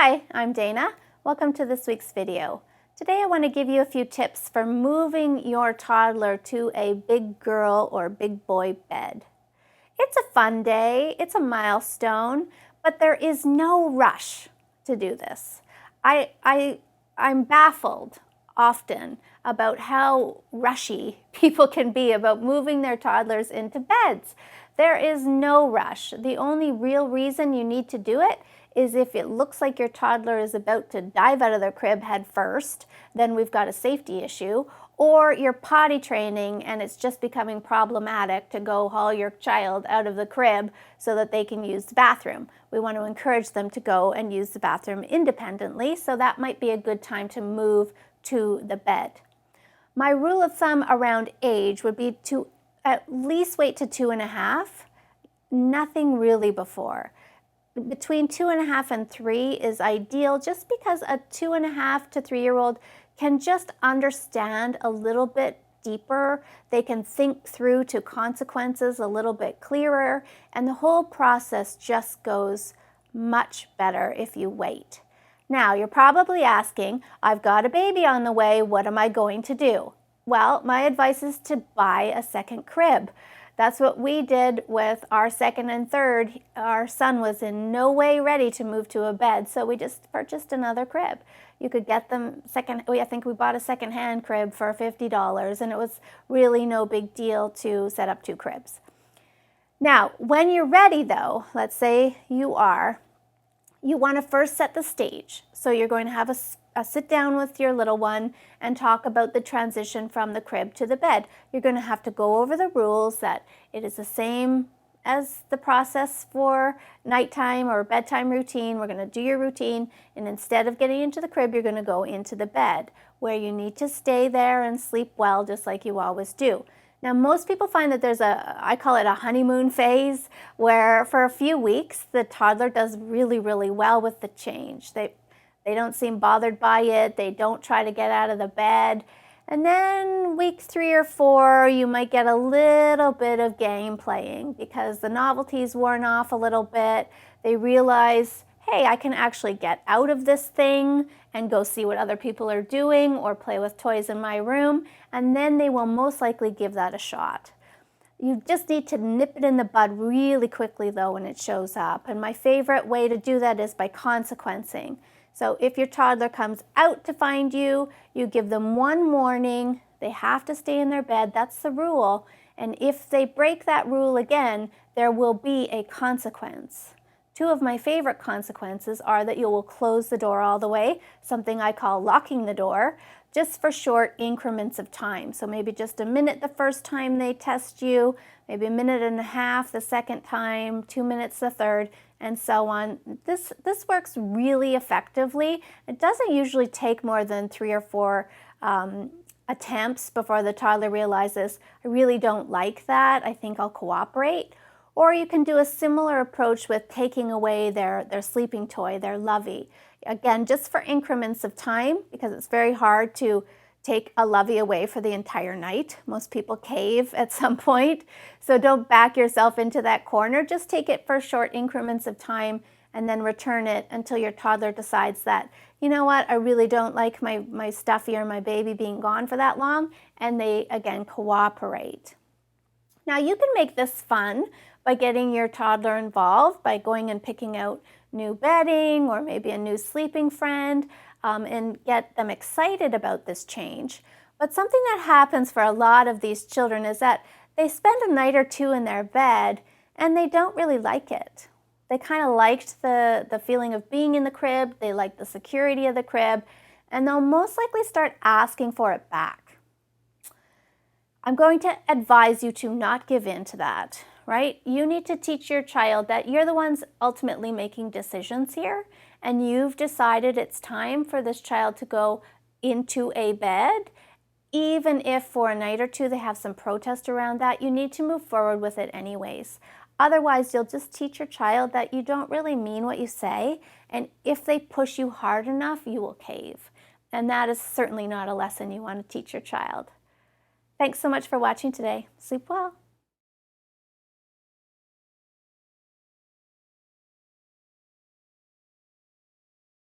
Hi, I'm Dana. Welcome to this week's video. Today I want to give you a few tips for moving your toddler to a big girl or big boy bed. It's a fun day, it's a milestone, but there is no rush to do this. I'm baffled often about how rushy people can be about moving their toddlers into beds. There is no rush. The only real reason you need to do it is if it looks like your toddler is about to dive out of their crib head first, then we've got a safety issue, or you're potty training and it's just becoming problematic to go haul your child out of the crib so that they can use the bathroom. We want to encourage them to go and use the bathroom independently, so that might be a good time to move to the bed. My rule of thumb around age would be to at least wait to 2.5, nothing really before. Between 2.5 and 3 is ideal, just because a 2.5 to 3-year-old can just understand a little bit deeper. They can think through to consequences a little bit clearer, and the whole process just goes much better if you wait. Now, you're probably asking, I've got a baby on the way, what am I going to do? Well, my advice is to buy a second crib. That's what we did with our second and third. Our son was in no way ready to move to a bed, so we just purchased another crib. You could get them I think we bought a second-hand crib for $50, and it was really no big deal to set up 2 cribs. Now, when you're ready though, let's say you want to first set the stage. So you're going to have a sit down with your little one and talk about the transition from the crib to the bed. You're going to have to go over the rules, that it is the same as the process for nighttime or bedtime routine. We're going to do your routine, and instead of getting into the crib, you're going to go into the bed, where you need to stay there and sleep well just like you always do. Now, most people find that there's I call it a honeymoon phase, where for a few weeks the toddler does really, really well with the change. They don't seem bothered by it. They don't try to get out of the bed. And then week 3 or 4, you might get a little bit of game playing because the novelty's worn off a little bit. They realize, hey, I can actually get out of this thing and go see what other people are doing or play with toys in my room. And then they will most likely give that a shot. You just need to nip it in the bud really quickly though when it shows up. And my favorite way to do that is by consequencing. So if your toddler comes out to find you, you give them 1 warning. They have to stay in their bed. That's the rule. And if they break that rule again, there will be a consequence. 2 of my favorite consequences are that you will close the door all the way, something I call locking the door, just for short increments of time. So maybe just a minute the first time they test you, maybe 1.5 minutes the second time, 2 minutes the third, and so on. This works really effectively. It doesn't usually take more than 3 or 4 attempts before the toddler realizes, I really don't like that, I think I'll cooperate. Or you can do a similar approach with taking away their sleeping toy, their lovey. Again, just for increments of time, because it's very hard to take a lovey away for the entire night. Most people cave at some point, so don't back yourself into that corner. Just take it for short increments of time and then return it until your toddler decides that, you know what, I really don't like my stuffy or my baby being gone for that long, and they, again, cooperate. Now, you can make this fun by getting your toddler involved, by going and picking out new bedding or maybe a new sleeping friend, and get them excited about this change. But something that happens for a lot of these children is that they spend a night or 2 in their bed and they don't really like it. They kind of liked the feeling of being in the crib, they like the security of the crib, and they'll most likely start asking for it back. I'm going to advise you to not give in to that, right? You need to teach your child that you're the ones ultimately making decisions here, and you've decided it's time for this child to go into a bed. Even if for a night or 2 they have some protest around that, you need to move forward with it anyways. Otherwise, you'll just teach your child that you don't really mean what you say, and if they push you hard enough, you will cave. And that is certainly not a lesson you want to teach your child. Thanks so much for watching today. Sleep well.